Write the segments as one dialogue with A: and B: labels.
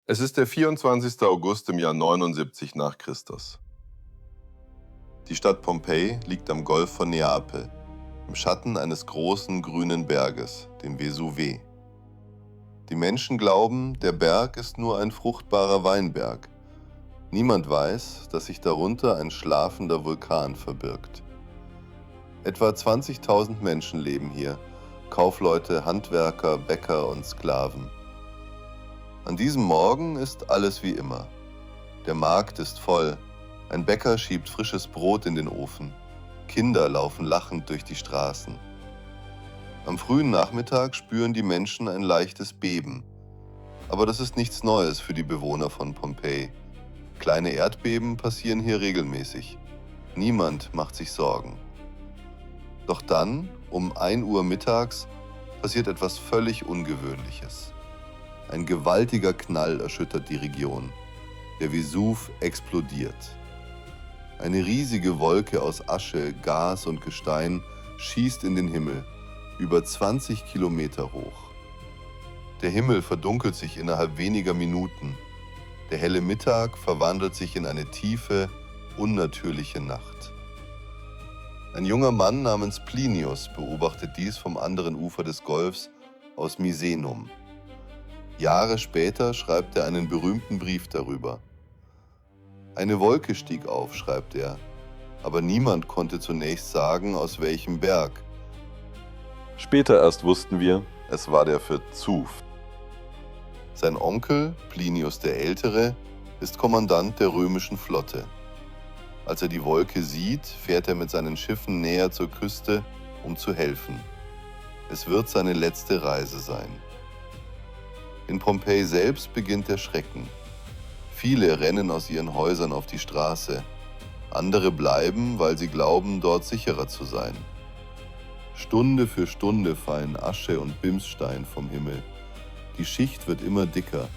A: Es ist der 24. August im Jahr 79 nach Christus. Die Stadt Pompeji liegt am Golf von Neapel, im Schatten eines großen grünen Berges, dem Vesuv. Die Menschen glauben, der Berg ist nur ein fruchtbarer Weinberg. Niemand weiß, dass sich darunter ein schlafender Vulkan verbirgt. Etwa 20.000 Menschen leben hier, Kaufleute, Handwerker, Bäcker und Sklaven. An diesem Morgen ist alles wie immer. Der Markt ist voll, ein Bäcker schiebt frisches Brot in den Ofen, Kinder laufen lachend durch die Straßen. Am frühen Nachmittag spüren die Menschen ein leichtes Beben. Aber das ist nichts Neues für die Bewohner von Pompeji. Kleine Erdbeben passieren hier regelmäßig. Niemand macht sich Sorgen. Doch dann, um 1 Uhr mittags, passiert etwas völlig Ungewöhnliches. Ein gewaltiger Knall erschüttert die Region. Der Vesuv explodiert. Eine riesige Wolke aus Asche, Gas und Gestein schießt in den Himmel, über 20 Kilometer hoch. Der Himmel verdunkelt sich innerhalb weniger Minuten. Der helle Mittag verwandelt sich in eine tiefe, unnatürliche Nacht. Ein junger Mann namens Plinius beobachtet dies vom anderen Ufer des Golfs aus Misenum. Jahre später schreibt er einen berühmten Brief darüber. Eine Wolke stieg auf, schreibt er, aber niemand konnte zunächst sagen, aus welchem Berg. Später erst wussten wir, es war der Vesuv. Sein Onkel, Plinius der Ältere, ist Kommandant der römischen Flotte. Als er die Wolke sieht, fährt er mit seinen Schiffen näher zur Küste, um zu helfen. Es wird seine letzte Reise sein. In Pompeji selbst beginnt der Schrecken. Viele rennen aus ihren Häusern auf die Straße. Andere bleiben, weil sie glauben, dort sicherer zu sein. Stunde für Stunde fallen Asche und Bimsstein vom Himmel. Die Schicht wird immer dicker.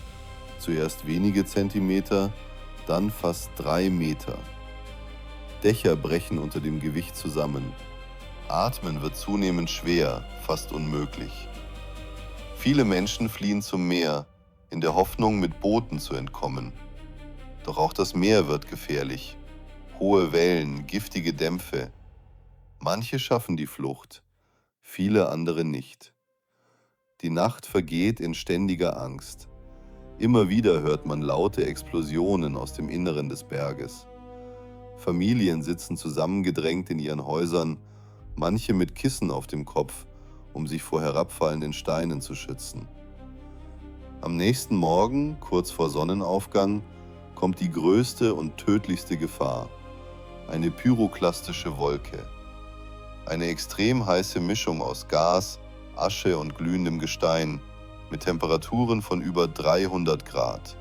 A: Zuerst wenige Zentimeter, dann fast 3 Meter. Dächer brechen unter dem Gewicht zusammen. Atmen wird zunehmend schwer, fast unmöglich. Viele Menschen fliehen zum Meer, in der Hoffnung, mit Booten zu entkommen. Doch auch das Meer wird gefährlich. Hohe Wellen, giftige Dämpfe. Manche schaffen die Flucht, viele andere nicht. Die Nacht vergeht in ständiger Angst. Immer wieder hört man laute Explosionen aus dem Inneren des Berges. Familien sitzen zusammengedrängt in ihren Häusern, manche mit Kissen auf dem Kopf, um sich vor herabfallenden Steinen zu schützen. Am nächsten Morgen, kurz vor Sonnenaufgang, kommt die größte und tödlichste Gefahr: eine pyroklastische Wolke. Eine extrem heiße Mischung aus Gas, Asche und glühendem Gestein mit Temperaturen von über 300 Grad.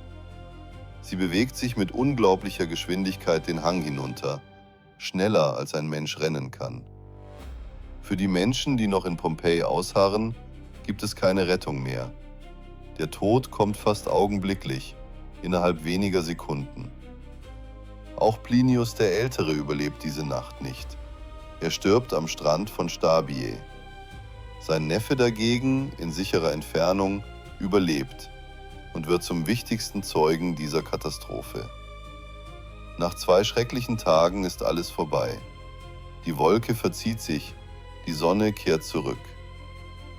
A: Sie bewegt sich mit unglaublicher Geschwindigkeit den Hang hinunter, schneller als ein Mensch rennen kann. Für die Menschen, die noch in Pompeji ausharren, gibt es keine Rettung mehr. Der Tod kommt fast augenblicklich, innerhalb weniger Sekunden. Auch Plinius der Ältere überlebt diese Nacht nicht. Er stirbt am Strand von Stabiae. Sein Neffe dagegen, in sicherer Entfernung, überlebt und wird zum wichtigsten Zeugen dieser Katastrophe. Nach 2 schrecklichen Tagen ist alles vorbei. Die Wolke verzieht sich, die Sonne kehrt zurück.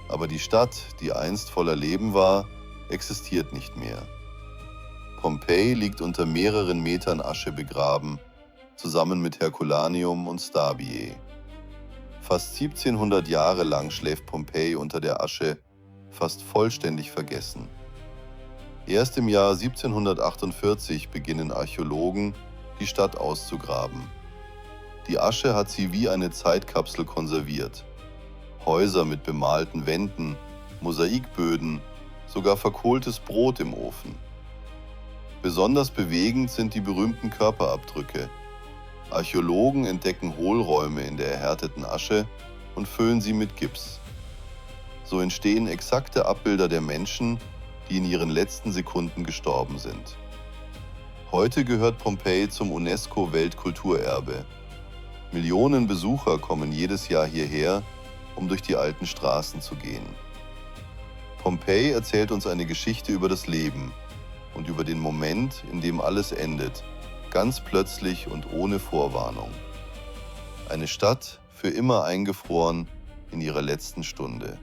A: Aber die Stadt, die einst voller Leben war, existiert nicht mehr. Pompeji liegt unter mehreren Metern Asche begraben, zusammen mit Herculaneum und Stabiae. Fast 1700 Jahre lang schläft Pompeji unter der Asche, fast vollständig vergessen. Erst im Jahr 1748 beginnen Archäologen, die Stadt auszugraben. Die Asche hat sie wie eine Zeitkapsel konserviert. Häuser mit bemalten Wänden, Mosaikböden, sogar verkohltes Brot im Ofen. Besonders bewegend sind die berühmten Körperabdrücke. Archäologen entdecken Hohlräume in der erhärteten Asche und füllen sie mit Gips. So entstehen exakte Abbilder der Menschen, die in ihren letzten Sekunden gestorben sind. Heute gehört Pompeji zum UNESCO-Weltkulturerbe. Millionen Besucher kommen jedes Jahr hierher, um durch die alten Straßen zu gehen. Pompeji erzählt uns eine Geschichte über das Leben, und über den Moment, in dem alles endet, ganz plötzlich und ohne Vorwarnung. Eine Stadt für immer eingefroren in ihrer letzten Stunde.